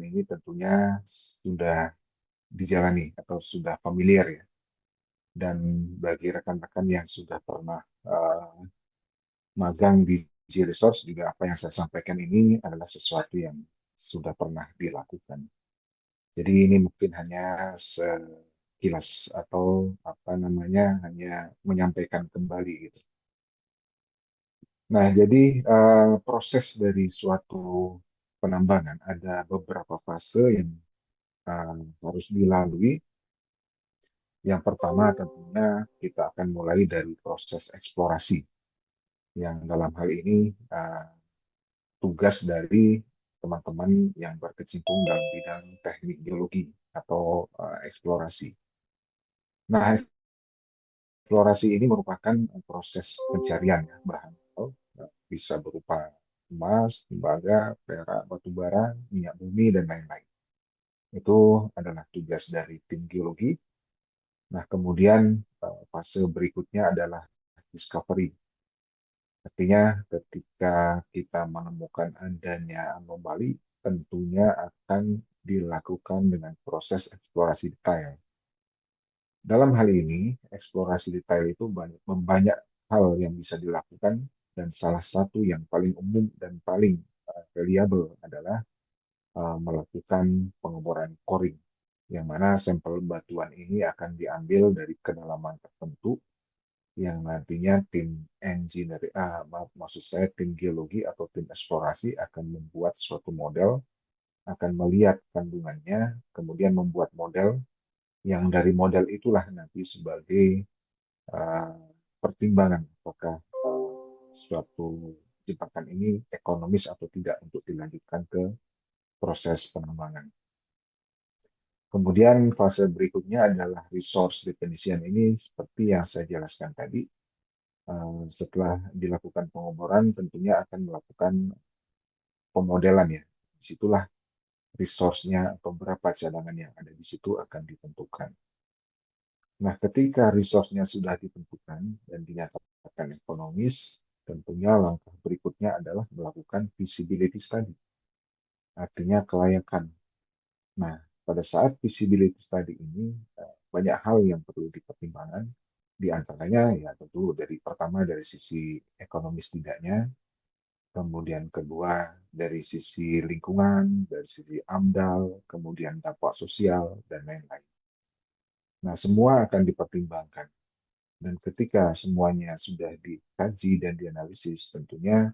ini tentunya sudah dijalani atau sudah familiar ya. Dan bagi rekan-rekan yang sudah pernah magang di G-Resource juga apa yang saya sampaikan ini adalah sesuatu yang sudah pernah dilakukan. Jadi ini mungkin hanya sekilas atau apa namanya hanya menyampaikan kembali gitu. Nah, jadi proses dari suatu penambangan ada beberapa fase yang harus dilalui. Yang pertama tentunya kita akan mulai dari proses eksplorasi, yang dalam hal ini tugas dari teman-teman yang berkecimpung dalam bidang teknik geologi atau eksplorasi. Nah, eksplorasi ini merupakan proses pencarian ya, bahan atau bisa berupa emas, tembaga, perak, batu bara, minyak bumi, dan lain-lain. Itu adalah tugas dari tim geologi. Nah, kemudian fase berikutnya adalah discovery. Artinya ketika kita menemukan adanya anomali, tentunya akan dilakukan dengan proses eksplorasi detail. Dalam hal ini, eksplorasi detail itu banyak hal yang bisa dilakukan, dan salah satu yang paling umum dan paling reliable adalah melakukan pengeboran coring, yang mana sampel batuan ini akan diambil dari kedalaman tertentu yang nantinya tim engineer, maksud saya tim geologi atau tim eksplorasi akan membuat suatu model, akan melihat kandungannya, kemudian membuat model, yang dari model itulah nanti sebagai uh, pertimbangan apakah suatu jebakan ini ekonomis atau tidak untuk dilanjutkan ke proses pengembangan. Kemudian fase berikutnya adalah resource definition. Ini seperti yang saya jelaskan tadi. Setelah dilakukan pengoboran, tentunya akan melakukan pemodelan ya. Disitulah resource-nya atau berapa cadangan yang ada di situ akan ditentukan. Nah, ketika resource-nya sudah ditentukan dan dinyatakan ekonomis, tentunya langkah berikutnya adalah melakukan feasibility study, artinya kelayakan. Nah, pada saat feasibility study ini, banyak hal yang perlu dipertimbangkan, di antaranya ya tentu pertama dari sisi ekonomis tidaknya, kemudian kedua dari sisi lingkungan, dari sisi AMDAL, kemudian dampak sosial, dan lain-lain. Nah, semua akan dipertimbangkan. Dan ketika semuanya sudah dikaji dan dianalisis, tentunya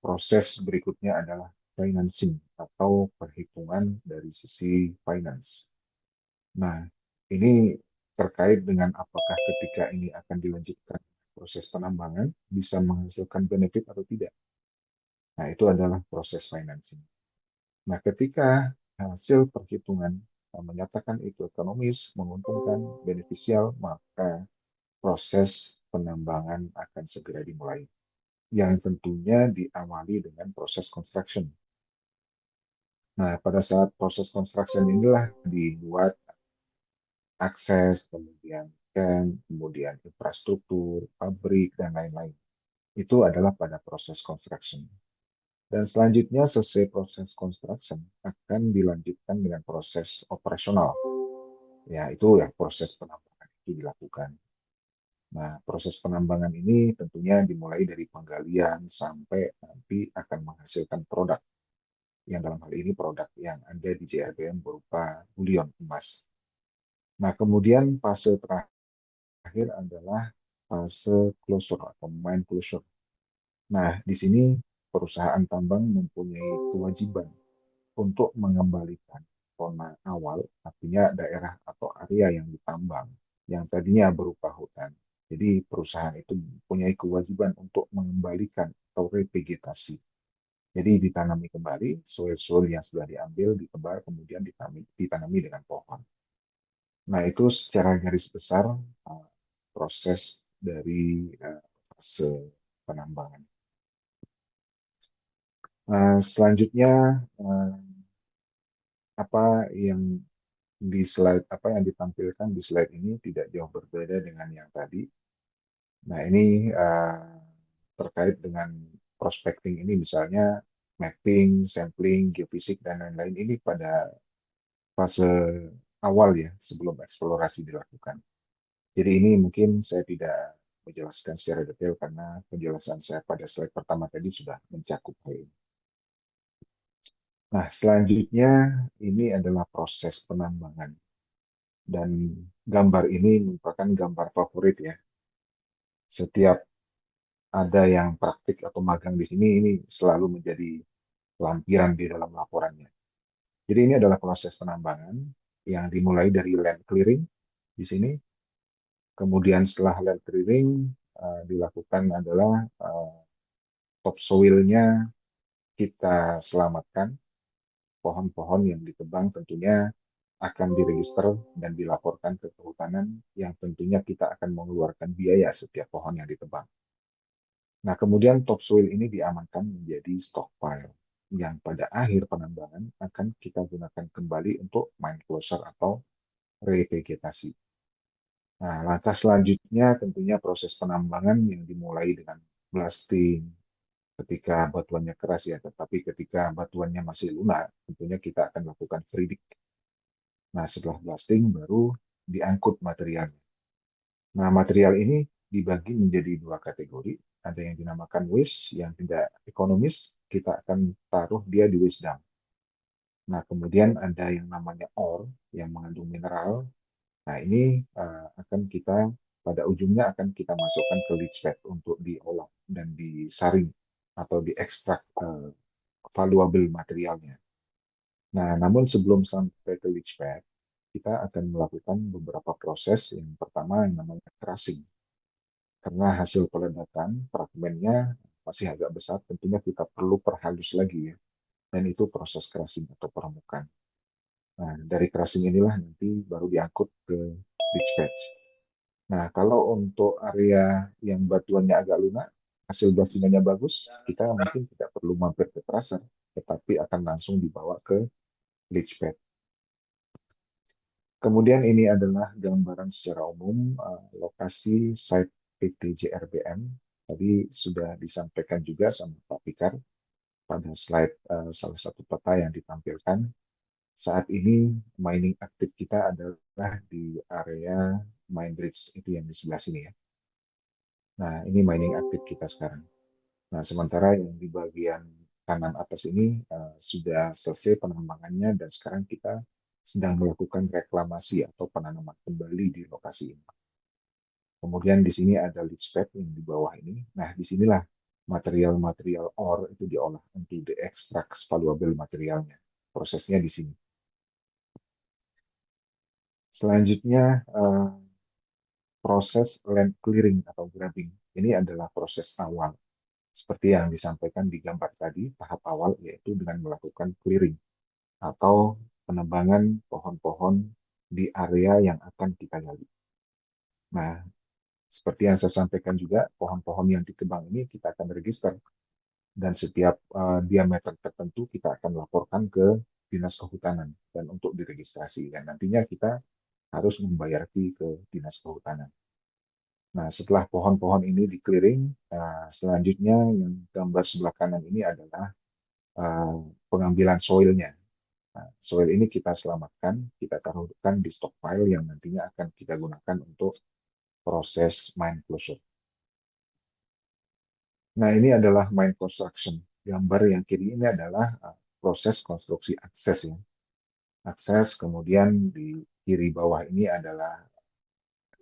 proses berikutnya adalah financing atau perhitungan dari sisi finance. Nah, ini terkait dengan apakah ketika ini akan dilanjutkan proses penambangan bisa menghasilkan benefit atau tidak. Nah, itu adalah proses financing. Nah, ketika hasil perhitungan menyatakan itu ekonomis, menguntungkan, beneficial, maka proses penambangan akan segera dimulai. Yang tentunya diawali dengan proses construction. Nah, pada saat proses construction inilah dibuat akses, kemudian camp, kemudian infrastruktur, pabrik, dan lain-lain. Itu adalah pada proses construction. Dan selanjutnya selesai proses construction akan dilanjutkan dengan proses operasional. Ya, itu ya proses penambangan itu dilakukan. Nah, proses penambangan ini tentunya dimulai dari penggalian sampai nanti akan menghasilkan produk. Yang dalam hal ini produk yang ada di JRBM berupa bulion emas. Nah, kemudian fase terakhir adalah fase closure atau mine closure. Nah, di sini perusahaan tambang mempunyai kewajiban untuk mengembalikan zona awal, artinya daerah atau area yang ditambang, yang tadinya berupa hutan. Jadi perusahaan itu mempunyai kewajiban untuk mengembalikan atau revegetasi. Jadi ditanami kembali soil-soil yang sudah diambil, ditebar, kemudian ditanami dengan pohon. Nah, itu secara garis besar proses dari fase penambangan. Selanjutnya, apa yang apa yang ditampilkan di slide ini tidak jauh berbeda dengan yang tadi. Nah, ini terkait dengan prospecting ini misalnya mapping, sampling, geofisik, dan lain-lain ini pada fase awal ya, sebelum eksplorasi dilakukan. Jadi ini mungkin saya tidak menjelaskan secara detail karena penjelasan saya pada slide pertama tadi sudah mencakup hal ini. Nah, selanjutnya ini adalah proses penambangan. Dan gambar ini merupakan gambar favorit ya. Setiap ada yang praktik atau magang di sini, ini selalu menjadi lampiran di dalam laporannya. Jadi ini adalah proses penambangan yang dimulai dari land clearing di sini. Kemudian setelah land clearing dilakukan adalah topsoilnya kita selamatkan, pohon-pohon yang ditebang tentunya akan diregister dan dilaporkan ke kehutanan yang tentunya kita akan mengeluarkan biaya setiap pohon yang ditebang. Nah, kemudian topsoil ini diamankan menjadi stockpile yang pada akhir penambangan akan kita gunakan kembali untuk mine closure atau revegetasi. Nah, langkah selanjutnya tentunya proses penambangan yang dimulai dengan blasting ketika batuannya keras ya, tetapi ketika batuannya masih lunak, tentunya kita akan lakukan freedig. Nah, setelah blasting baru diangkut materialnya. Nah, material ini dibagi menjadi dua kategori. Ada yang dinamakan waste yang tidak ekonomis, kita akan taruh dia di waste dump. Nah, kemudian ada yang namanya ore yang mengandung mineral. Nah, ini akan kita pada ujungnya akan kita masukkan ke leach pad untuk diolah dan disaring atau diekstrak valuable materialnya. Nah, namun sebelum sampai ke leach pad, kita akan melakukan beberapa proses. Yang pertama yang namanya crushing. Karena hasil peledakan fragmennya masih agak besar, tentunya kita perlu perhalus lagi ya. Dan itu proses crushing atau peremukan. Nah, dari crushing inilah nanti baru diangkut ke leach pad. Nah, kalau untuk area yang batuannya agak lunak, hasil batuannya bagus, kita mungkin tidak perlu mampir ke crusher, tetapi akan langsung dibawa ke leach pad. Kemudian ini adalah gambaran secara umum lokasi site PT JRBM. Tadi sudah disampaikan juga sama Pak Fikar pada slide salah satu peta yang ditampilkan. Saat ini mining aktif kita adalah di area mine bridge itu yang di sebelah sini ya. Nah, ini mining aktif kita sekarang. Nah, sementara yang di bagian kanan atas ini sudah selesai penambangannya dan sekarang kita sedang melakukan reklamasi atau penanaman kembali di lokasi ini. Kemudian di sini ada leach pad yang di bawah ini. Nah, disinilah material-material ore itu diolah untuk diekstrak valuable materialnya. Prosesnya di sini. Selanjutnya, proses land clearing atau grubbing. Ini adalah proses awal. Seperti yang disampaikan di gambar tadi, tahap awal yaitu dengan melakukan clearing atau penebangan pohon-pohon di area yang akan kita gali. Nah, seperti yang saya sampaikan juga, pohon-pohon yang ditebang ini kita akan register dan setiap diameter tertentu kita akan laporkan ke Dinas Kehutanan dan untuk diregistrasi. Dan nantinya kita harus membayar fee ke Dinas Kehutanan. Nah, setelah pohon-pohon ini di-clearing, selanjutnya yang gambar sebelah kanan ini adalah pengambilan soilnya. Nah, soil ini kita selamatkan, kita taruhkan di stockpile yang nantinya akan kita gunakan untuk proses mine closure. Nah, ini adalah mine construction. Gambar yang kiri ini adalah proses konstruksi akses ya. Akses, kemudian di kiri bawah ini adalah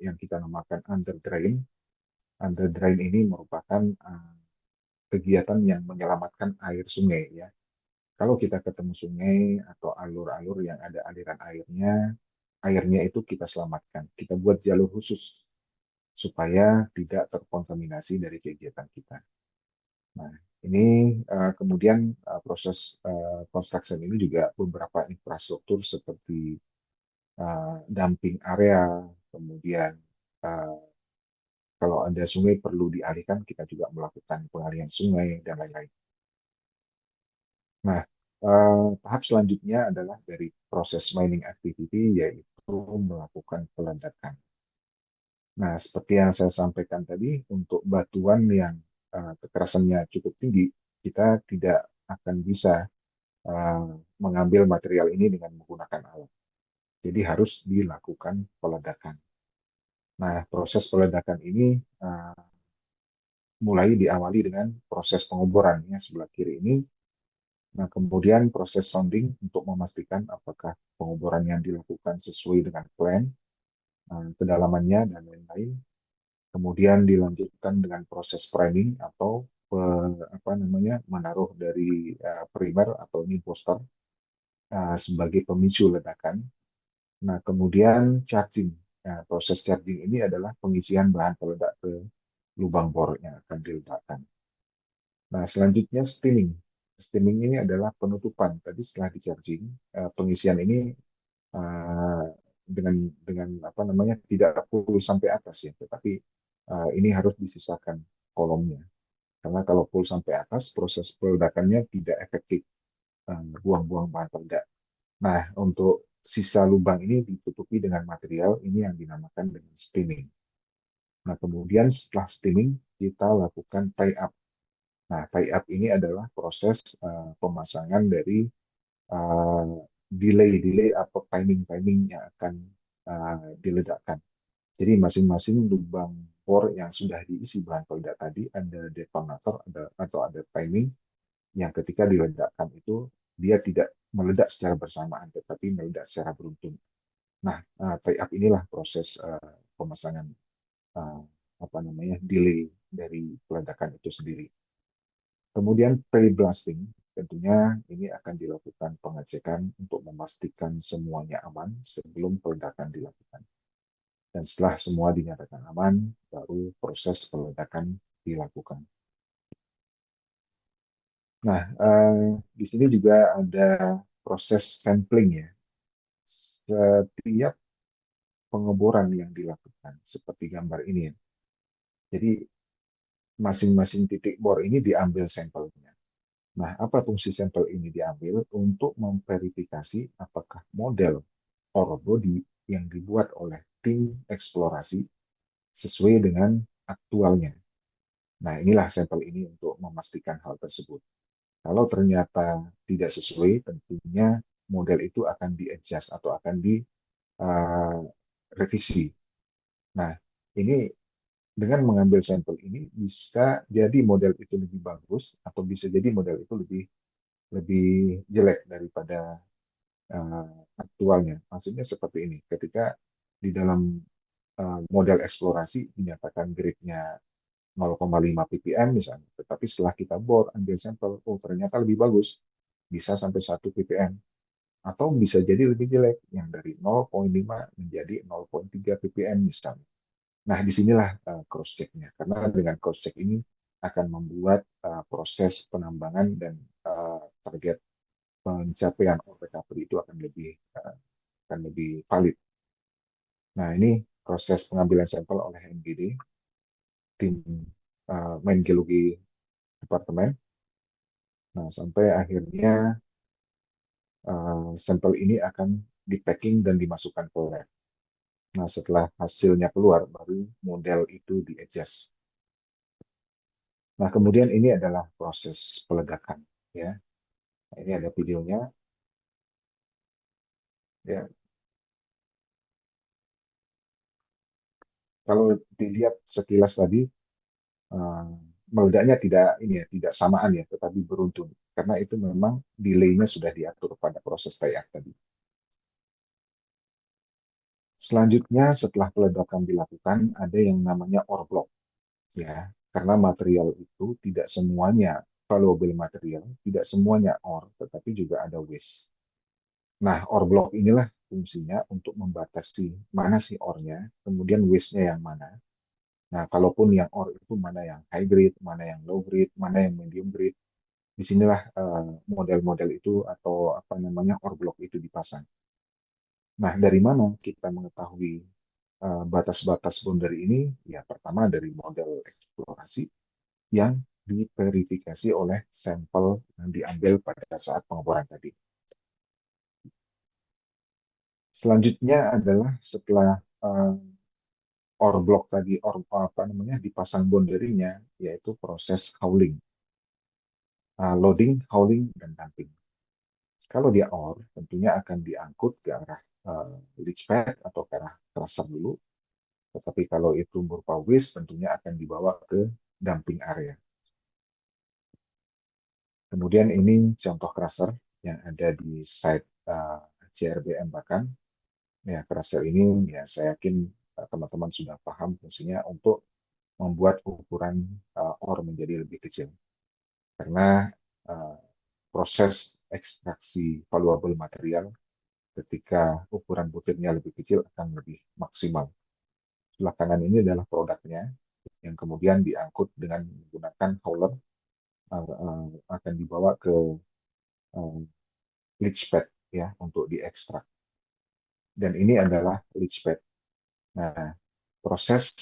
yang kita namakan underdrain. Underdrain ini merupakan kegiatan yang menyelamatkan air sungai ya. Kalau kita ketemu sungai atau alur-alur yang ada aliran airnya, airnya itu kita selamatkan. Kita buat jalur khusus supaya tidak terkontaminasi dari kegiatan kita. Nah, ini kemudian proses construction ini juga beberapa infrastruktur seperti dumping area, kemudian uh, kalau ada sungai perlu dialihkan, kita juga melakukan pengalihan sungai dan lain-lain. Nah, tahap selanjutnya adalah dari proses mining activity, yaitu melakukan peledakan. Nah, seperti yang saya sampaikan tadi, untuk batuan yang kekerasannya cukup tinggi, kita tidak akan bisa eh, mengambil material ini dengan menggunakan alat. Jadi harus dilakukan peledakan. Nah, proses peledakan ini eh, mulai diawali dengan proses pengoboran ya sebelah kiri ini. Nah, kemudian proses sounding untuk memastikan apakah pengoboran yang dilakukan sesuai dengan plan, kedalamannya dan lain-lain. Kemudian dilanjutkan dengan proses priming atau apa namanya menaruh dari primer atau ini booster sebagai pemicu ledakan. Nah, kemudian charging. Nah, proses charging ini adalah pengisian bahan peledak ke lubang bor yang akan diledakkan. Nah, selanjutnya steaming. Steaming ini adalah penutupan. Tadi setelah di-charging, pengisian ini eh, dengan apa namanya tidak full sampai atas ya, tetapi ini harus disisakan kolomnya. Karena kalau full sampai atas, proses peledakannya tidak efektif, buang-buang bahan peledak. Nah, untuk sisa lubang ini ditutupi dengan material ini yang dinamakan dengan steaming. Nah, kemudian setelah steaming, kita lakukan tie up. Nah, tie up ini adalah proses pemasangan dari uh, delay-delay atau timing-timing yang akan diledakkan. Jadi masing-masing lubang bor yang sudah diisi bahan peledak tadi ada detonator atau ada timing yang ketika diledakkan itu dia tidak meledak secara bersamaan tetapi meledak secara beruntun. Nah, tie up inilah proses pemasangan uh, apa namanya delay dari peledakan itu sendiri. Kemudian pre-blasting, tentunya ini akan dilakukan pengecekan untuk memastikan semuanya aman sebelum peledakan dilakukan. Dan setelah semua dinyatakan aman, baru proses peledakan dilakukan. Nah, di sini juga ada proses sampling ya. Setiap pengeboran yang dilakukan, seperti gambar ini ya. Jadi masing-masing titik bor ini diambil sampelnya. Nah, apa fungsi sampel ini diambil? Untuk memverifikasi apakah model or body yang dibuat oleh tim eksplorasi sesuai dengan aktualnya. Nah, inilah sampel ini untuk memastikan hal tersebut. Kalau ternyata tidak sesuai, tentunya model itu akan di-adjust atau akan direvisi. Nah, ini dengan mengambil sampel ini bisa jadi model itu lebih bagus atau bisa jadi model itu lebih lebih jelek daripada aktualnya. Maksudnya seperti ini, ketika di dalam model eksplorasi dinyatakan grade-nya 0,5 ppm misalnya, tetapi setelah kita bor, ambil sampel, oh ternyata lebih bagus, bisa sampai 1 ppm. Atau bisa jadi lebih jelek, yang dari 0,5 menjadi 0,3 ppm misalnya. Nah, disinilah cross-check-nya. Karena dengan cross-check ini akan membuat proses penambangan dan target pencapaian recovery itu akan lebih valid. Nah, ini proses pengambilan sampel oleh MGD, tim main geologi departemen. Nah, sampai akhirnya sampel ini akan di-packing dan dimasukkan ke lab. Nah, setelah hasilnya keluar, baru model itu di-adjust. Nah, kemudian ini adalah proses peledakan. Ya, nah, ini ada videonya. Ya, kalau dilihat sekilas tadi, eh, meledaknya tidak ini ya, tidak samaan ya, tetapi beruntun. Karena itu memang delay-nya sudah diatur pada proses tie-up tadi. Selanjutnya, setelah peledakan dilakukan, ada yang namanya ore block. Ya, karena material itu tidak semuanya valuable material, tidak semuanya ore, tetapi juga ada waste. Nah, ore block inilah fungsinya untuk membatasi mana sih ore-nya, kemudian waste-nya yang mana. Nah, kalaupun yang ore itu mana yang high grade, mana yang low grade, mana yang medium grade, disinilah model-model itu atau apa namanya ore block itu dipasang. Nah, dari mana kita mengetahui batas-batas boundary ini? Ya, pertama dari model eksplorasi yang diverifikasi oleh sampel yang diambil pada saat pengeboran tadi. Selanjutnya adalah setelah ore block tadi, apa namanya, dipasang boundary-nya, yaitu proses hauling. loading, hauling, dan dumping. Kalau dia ore, tentunya akan diangkut ke arah leach pad atau ke arah crusher dulu. Tetapi kalau itu berupa waste, tentunya akan dibawa ke dumping area. Kemudian ini contoh crusher yang ada di site CRBM bahkan. Ya, crusher ini ya saya yakin teman-teman sudah paham fungsinya untuk membuat ukuran ore menjadi lebih kecil. Karena uh, proses ekstraksi valuable material ketika ukuran butirnya lebih kecil akan lebih maksimal. Sebelah kanan ini adalah produknya yang kemudian diangkut dengan menggunakan hauler akan dibawa ke uh, leach pad ya untuk diekstrak. Dan ini adalah leach pad. Nah, proses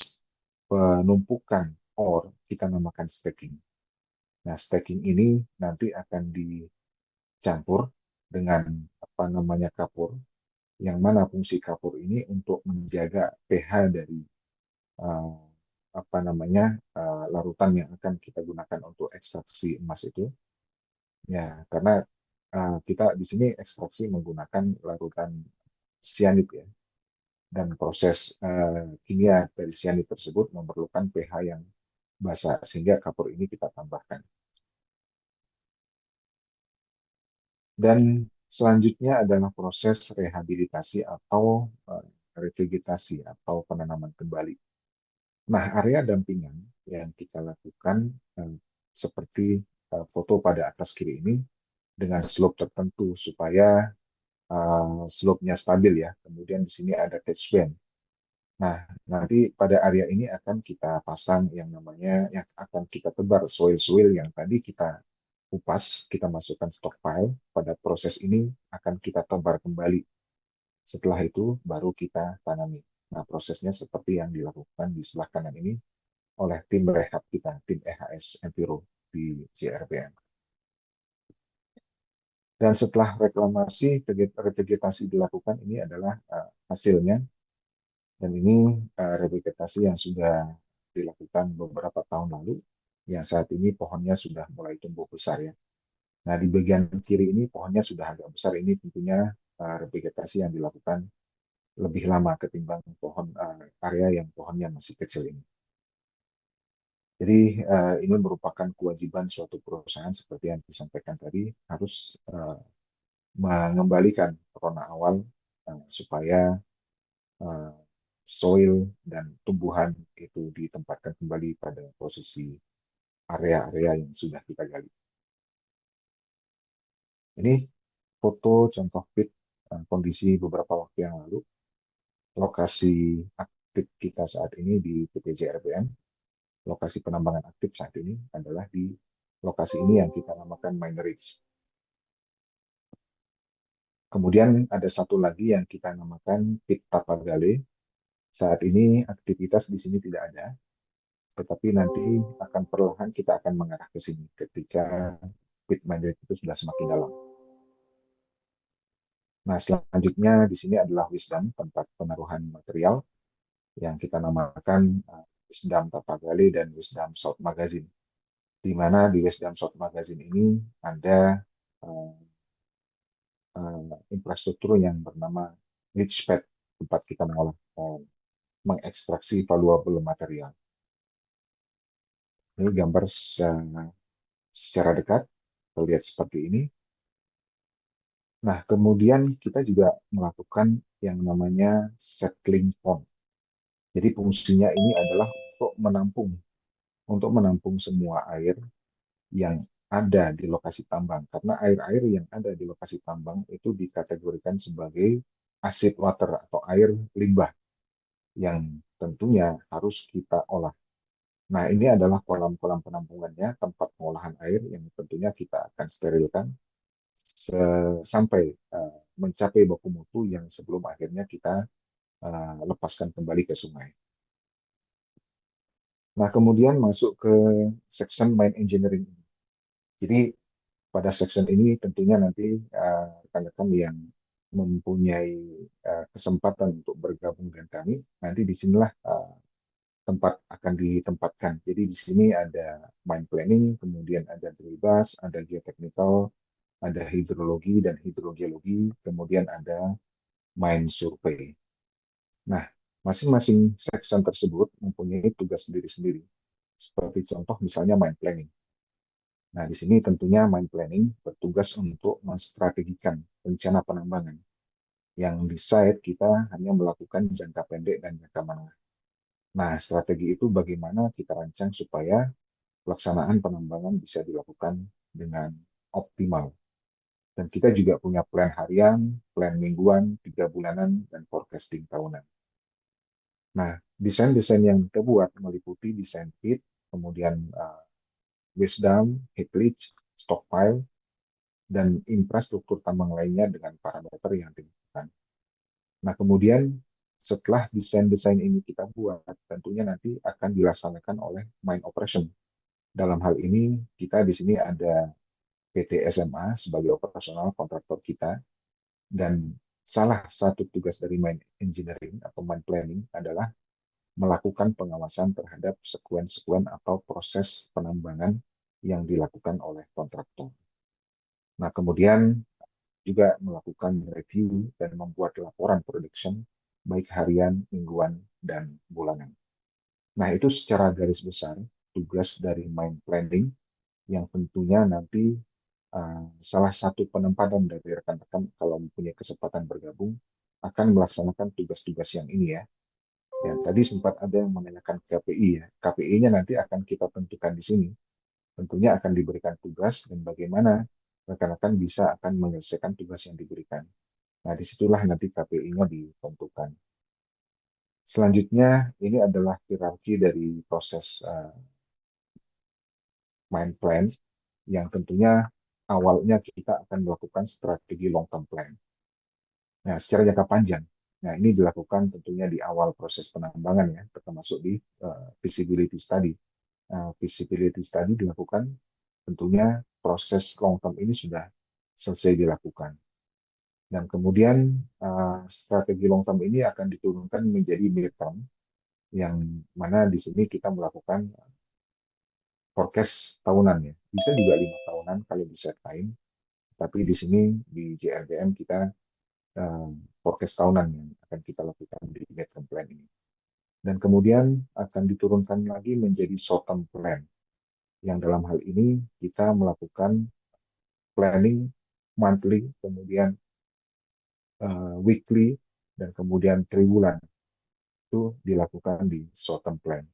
penumpukan ore kita namakan stacking. Nah, stacking ini nanti akan dicampur dengan apa namanya kapur, yang mana fungsi kapur ini untuk menjaga pH dari uh, apa namanya larutan yang akan kita gunakan untuk ekstraksi emas itu. Ya, karena kita di sini ekstraksi menggunakan larutan sianid ya, dan proses kimia dari sianid tersebut memerlukan pH yang basa sehingga kapur ini kita tambahkan. Dan selanjutnya adalah proses rehabilitasi atau revegetasi atau penanaman kembali. Nah, area dampingan yang kita lakukan seperti foto pada atas kiri ini dengan slope tertentu supaya slope-nya stabil ya. Kemudian di sini ada catch band. Nah, nanti pada area ini akan kita pasang yang namanya yang akan kita tebar soil-soil yang tadi kita kupas, kita masukkan stockpile. Pada proses ini akan kita tebar kembali. Setelah itu baru kita tanami. Nah, prosesnya seperti yang dilakukan di sebelah kanan ini oleh tim rehab kita, tim EHS Enviro di CRBM. Dan setelah reklamasi, revegetasi dilakukan, ini adalah hasilnya. Dan ini revegetasi yang sudah dilakukan beberapa tahun lalu, yang saat ini pohonnya sudah mulai tumbuh besar ya. Nah, di bagian kiri ini pohonnya sudah agak besar. Ini tentunya revegetasi yang dilakukan lebih lama ketimbang pohon area yang pohonnya masih kecil ini. Jadi ini merupakan kewajiban suatu perusahaan seperti yang disampaikan tadi harus mengembalikan rona awal supaya uh, soil dan tumbuhan itu ditempatkan kembali pada posisi area-area yang sudah kita gali. Ini foto contoh pit kondisi beberapa waktu yang lalu. Lokasi aktif kita saat ini di PT JRBM. Lokasi penambangan aktif saat ini adalah di lokasi ini yang kita namakan Mine Ridge. Kemudian ada satu lagi yang kita namakan Pit Tapagale. Saat ini aktivitas di sini tidak ada, tetapi nanti akan perlahan kita akan mengarah ke sini ketika pit mine itu sudah semakin dalam. Nah, selanjutnya di sini adalah Wisdom, tempat penaruhan material yang kita namakan Wisdom Tapagale dan Wisdom South Magazine. Di mana di Wisdom South Magazine ini ada uh, infrastruktur yang bernama leach pad, tempat kita mengolah mengekstraksi valuable material. Ini gambar secara dekat, terlihat seperti ini. Nah, kemudian kita juga melakukan yang namanya settling pond. Jadi fungsinya ini adalah untuk menampung semua air yang ada di lokasi tambang. Karena air-air yang ada di lokasi tambang itu dikategorikan sebagai acid water atau air limbah yang tentunya harus kita olah. Nah, ini adalah kolam-kolam penampungannya, tempat pengolahan air yang tentunya kita akan sterilkan sampai mencapai baku mutu yang sebelum akhirnya kita lepaskan kembali ke sungai. Nah, kemudian masuk ke section mine engineering. Jadi pada section ini tentunya nanti rekan-rekan yang mempunyai kesempatan untuk bergabung dengan kami, nanti disinilah tempat akan ditempatkan. Jadi di sini ada mine planning, kemudian ada drill bus, ada geotechnical, ada hidrologi dan hidrogeologi, kemudian ada mine survey. Nah, masing-masing section tersebut mempunyai tugas sendiri-sendiri. Seperti contoh misalnya mine planning. Nah, di sini tentunya mine planning bertugas untuk menstrategikan rencana penambangan. Yang di site kita hanya melakukan jangka pendek dan jangka menengah. Nah, strategi itu bagaimana kita rancang supaya pelaksanaan penambangan bisa dilakukan dengan optimal. Dan kita juga punya plan harian, plan mingguan, 3 bulanan, dan forecasting tahunan. Nah, desain-desain yang kita buat meliputi desain pit, kemudian waste dump, heap leach, stockpile, dan infrastruktur tambang lainnya dengan parameter yang ditentukan. Nah, kemudian setelah desain-desain ini kita buat, tentunya nanti akan dilaksanakan oleh mine operation. Dalam hal ini, kita di sini ada PT SMA sebagai operasional kontraktor kita, dan salah satu tugas dari mine engineering atau mine planning adalah melakukan pengawasan terhadap sekuen-sekuen atau proses penambangan yang dilakukan oleh kontraktor. Nah, kemudian juga melakukan review dan membuat laporan production baik harian, mingguan, dan bulanan. Nah, itu secara garis besar tugas dari mine planning yang tentunya nanti salah satu penempatan dari rekan-rekan kalau mempunyai kesempatan bergabung akan melaksanakan tugas-tugas yang ini ya. Ya, tadi sempat ada yang menanyakan KPI ya. KPI-nya nanti akan kita tentukan di sini. Tentunya akan diberikan tugas dan bagaimana rekan-rekan bisa akan menyelesaikan tugas yang diberikan. Nah, disitulah nanti KPI-nya ditentukan. Selanjutnya, ini adalah hierarki dari proses mine plan yang tentunya awalnya kita akan melakukan strategi long term plan. Nah, secara jangka panjang. Nah, ini dilakukan tentunya di awal proses penambangan ya, termasuk di feasibility study. Feasibility study dilakukan tentunya proses long term ini sudah selesai dilakukan. Dan kemudian strategi long term ini akan diturunkan menjadi mid term, yang mana di sini kita melakukan forecast tahunan ya. Bisa juga 5 tahunan kalau di set time, tapi di sini di JRDM kita uh, forecast tahunan yang akan kita lakukan di mid term plan ini. Dan kemudian akan diturunkan lagi menjadi short term plan, yang dalam hal ini kita melakukan planning monthly, kemudian weekly, dan kemudian triwulan. Itu dilakukan di short term plan.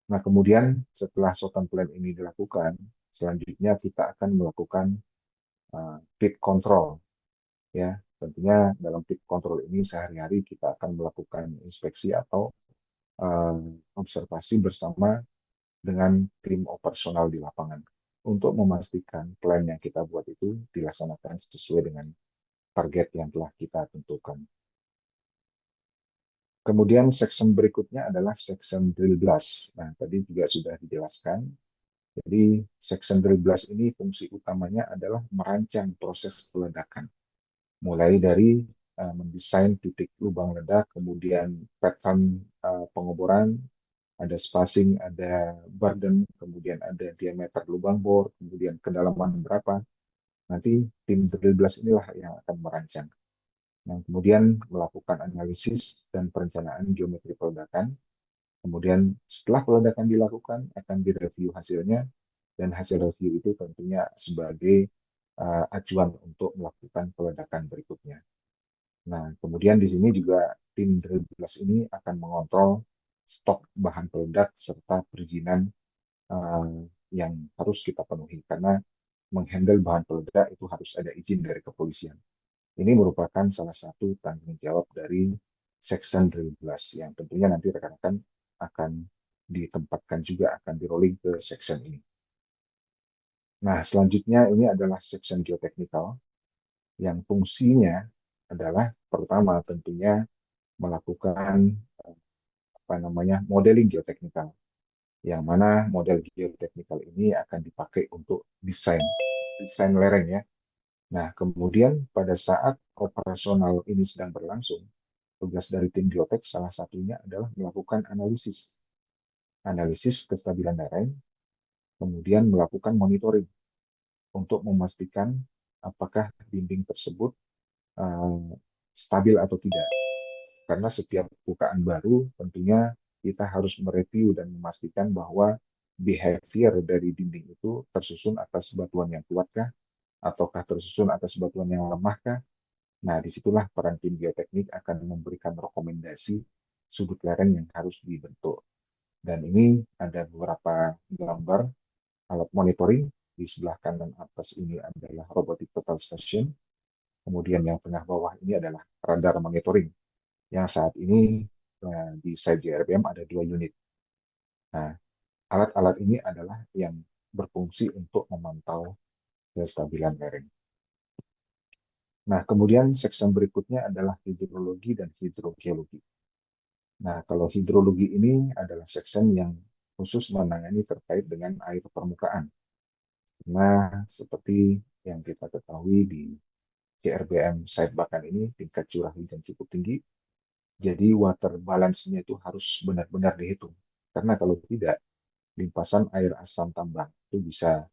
Nah, kemudian setelah short term plan ini dilakukan, selanjutnya kita akan melakukan pit control. Ya, tentunya dalam pit control ini sehari-hari kita akan melakukan inspeksi atau uh, observasi bersama dengan tim operasional di lapangan untuk memastikan plan yang kita buat itu dilaksanakan sesuai dengan target yang telah kita tentukan. Kemudian section berikutnya adalah section drill blast. Nah, tadi juga sudah dijelaskan. Jadi section drill blast ini fungsi utamanya adalah merancang proses peledakan. Mulai dari mendesain titik lubang ledak, kemudian pattern pengoboran, ada spacing, ada burden, kemudian ada diameter lubang bor, kemudian kedalaman berapa. Nanti tim drill blast inilah yang akan merancang. Nah, kemudian melakukan analisis dan perencanaan geometri peledakan. Kemudian setelah peledakan dilakukan, akan direview hasilnya, dan hasil review itu tentunya sebagai acuan untuk melakukan peledakan berikutnya. Nah, kemudian di sini juga tim drill blast ini akan mengontrol stok bahan peledak serta perizinan yang harus kita penuhi, karena menghandle bahan peledak itu harus ada izin dari kepolisian. Ini merupakan salah satu tanggung jawab dari section drill blast yang tentunya nanti rekan-rekan akan ditempatkan juga, akan di rolling ke section ini. Nah, selanjutnya ini adalah section geotechnical yang fungsinya adalah pertama tentunya melakukan modeling geotechnical, yang mana model geotechnical ini akan dipakai untuk desain lereng ya. Nah, kemudian pada saat operasional ini sedang berlangsung, tugas dari tim geotek salah satunya adalah melakukan analisis analisis kestabilan lereng, kemudian melakukan monitoring untuk memastikan apakah dinding tersebut eh, stabil atau tidak. Karena setiap bukaan baru tentunya kita harus mereview dan memastikan bahwa behavior dari dinding itu tersusun atas batuan yang kuatkah, ataukah tersusun atas batuan yang lemahkah. Nah, disitulah peran tim geoteknik akan memberikan rekomendasi sudut lereng yang harus dibentuk. Dan ini ada beberapa gambar alat monitoring. Di sebelah kanan atas ini adalah robotic total station. Kemudian yang tengah bawah ini adalah radar monitoring. Yang saat ini di site JRBM ada 2 unit. Nah, alat-alat ini adalah yang berfungsi untuk memantau kestabilan lereng. Nah, kemudian section berikutnya adalah hidrologi dan hidrogeologi. Nah, kalau hidrologi ini adalah section yang khusus menangani terkait dengan air permukaan. Nah, seperti yang kita ketahui di CRBM site Bakan ini, tingkat curah hujan cukup tinggi, jadi water balance-nya itu harus benar-benar dihitung. Karena kalau tidak, limpasan air asam tambang itu bisa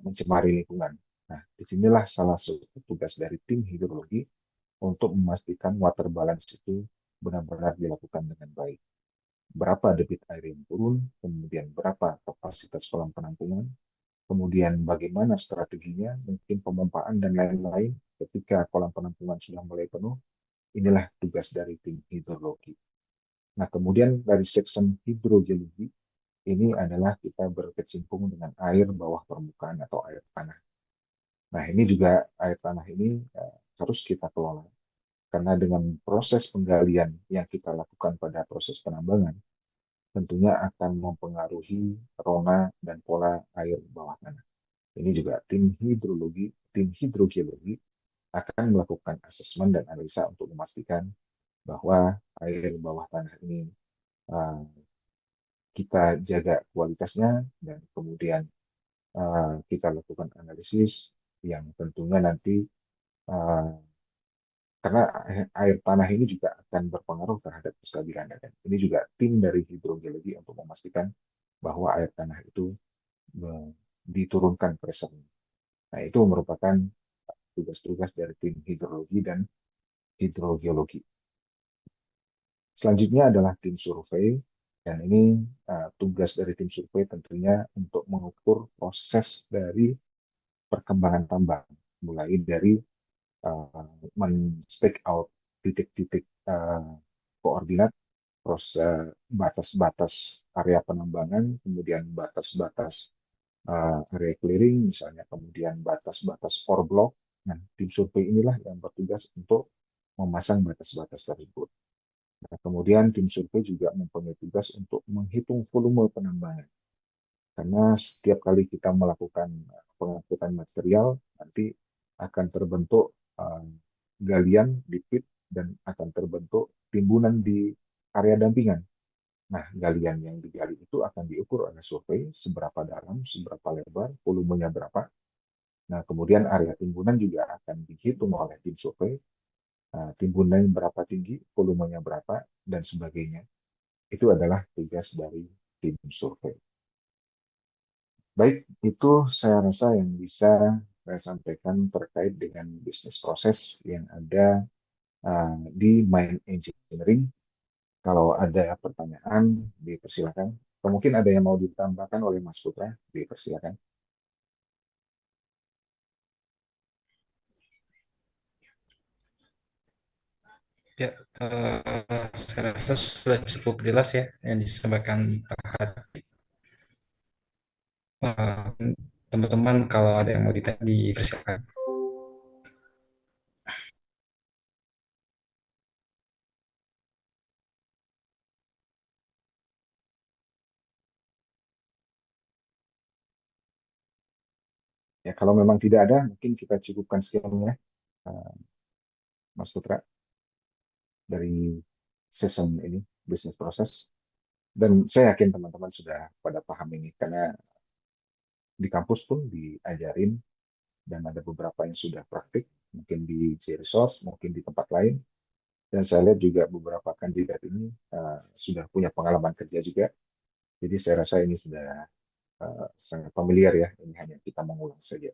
mencemari lingkungan. Nah, disinilah salah satu tugas dari tim hidrologi untuk memastikan water balance itu benar-benar dilakukan dengan baik. Berapa debit air yang turun, kemudian berapa kapasitas kolam penampungan, kemudian bagaimana strateginya, mungkin pemompaan dan lain-lain ketika kolam penampungan sudah mulai penuh, inilah tugas dari tim hidrologi. Nah, kemudian dari section hidrogeologi, ini adalah kita berkecimpung dengan air bawah permukaan atau air tanah. Nah, ini juga air tanah ini harus kita kelola. Karena dengan proses penggalian yang kita lakukan pada proses penambangan, tentunya akan mempengaruhi rona dan pola air bawah tanah. Ini juga tim hidrogeologi akan melakukan asesmen dan analisa untuk memastikan bahwa air bawah tanah ini uh, kita jaga kualitasnya dan kemudian kita lakukan analisis yang tentunya nanti uh, karena air tanah ini juga akan berpengaruh terhadap kestabilan air. Ini juga tim dari hidrogeologi untuk memastikan bahwa air tanah itu diturunkan pressure-nya. Nah, itu merupakan tugas-tugas dari tim hidrologi dan hidrogeologi. Selanjutnya adalah tim survei, dan ini tugas dari tim survei tentunya untuk mengukur proses dari perkembangan tambang, mulai dari men-stake out titik-titik koordinat, proses batas-batas area penambangan, kemudian batas-batas area clearing, misalnya kemudian batas-batas ore block. Nah, tim survei inilah yang bertugas untuk memasang batas-batas tersebut. Nah, kemudian tim survei juga mempunyai tugas untuk menghitung volume penambangan. Karena setiap kali kita melakukan pengangkutan material, nanti akan terbentuk galian di pit dan akan terbentuk timbunan di area dampingan. Nah, galian yang digali itu akan diukur oleh survei seberapa dalam, seberapa lebar, volumenya berapa. Nah, kemudian area timbunan juga akan dihitung oleh tim survei, timbunan berapa tinggi, volumenya berapa, dan sebagainya. Itu adalah tugas dari tim survei. Baik, itu saya rasa yang bisa saya sampaikan terkait dengan bisnis proses yang ada di Mine Engineering. Kalau ada pertanyaan, dipersilakan. Atau mungkin ada yang mau ditambahkan oleh Mas Putra, dipersilakan. Ya, saya rasa sudah cukup jelas ya yang disampaikan Pak Hadi. Teman-teman kalau ada yang mau ditanya dipersilakan. Ya, kalau memang tidak ada, mungkin kita cukupkan sekian ya, eh, Mas Putra, dari season ini, bisnis proses. Dan saya yakin teman-teman sudah pada paham ini, karena di kampus pun diajarin, dan ada beberapa yang sudah praktik, mungkin di J-Resource, mungkin di tempat lain. Dan saya lihat juga beberapa kandidat ini sudah punya pengalaman kerja juga. Jadi saya rasa ini sudah sangat familiar ya, ini hanya kita mengulang saja.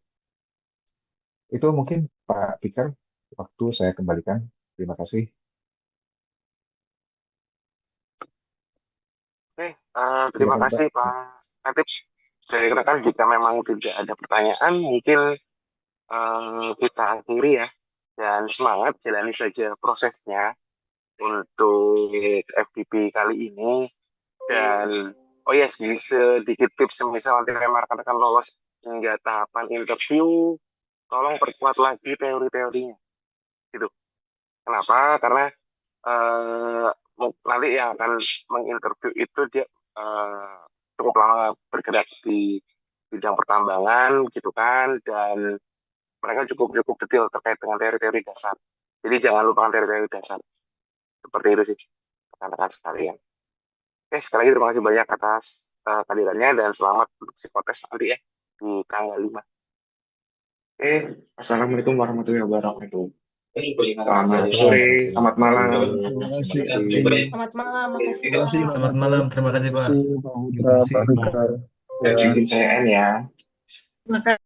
Itu mungkin Pak Fikar, waktu saya kembalikan. Terima kasih. Oke, terima Silakan Pak. kasih Pak Katip. Saya kira jika memang tidak ada pertanyaan, mungkin kita akhiri ya. Dan semangat, jalani saja prosesnya untuk FDP kali ini. Dan, oh ya, sedikit tips, misal nanti memang rekan-rekan lolos hingga tahapan interview, tolong perkuat lagi teori-teorinya. Gitu. Kenapa? Karena eh, nanti yang akan menginterview itu dia eh, cukup lama bergerak di bidang pertambangan gitu kan, dan mereka cukup cukup detail terkait dengan teori-teori dasar. Jadi jangan lupakan teori-teori dasar. Seperti itu sih, rekan-rekan sekalian. Oke, sekali lagi terima kasih banyak atas kehadirannya dan selamat untuk psikotes nanti ya di tanggal 5. Oke, Assalamualaikum warahmatullahi wabarakatuh. Selamat sore, selamat malam. Terima Terima kasih. kasih. Selamat malam, makasih Terima kasih Pak. Pak Selamat Gatot. malam, terima kasih Terima Pak. kasih Pak Terima Putra, kasih. Pak Fikar. Ya. Izin saya N ya. Terima kasih.